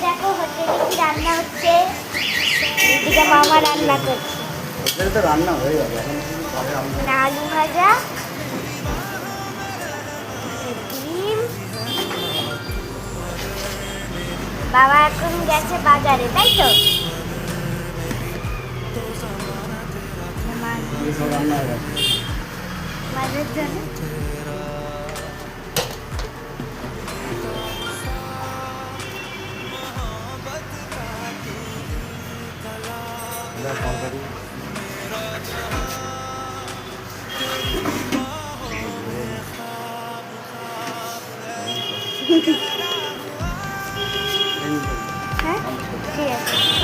দেখো হোটেলে কি রান্না হচ্ছে। এদিকে মামা রান্না করছে। হোটেলে তো রান্না হয়ে যাবে এখন শুধু ঘরে রান্না। আলু ভাজা, ডিম। বাবা এখন গেছে বাজারে, তাই তো? সব রান্না হয়ে গেছে। মাঝের জন্য তরকারি হ্যাঁ ঠিক আছে।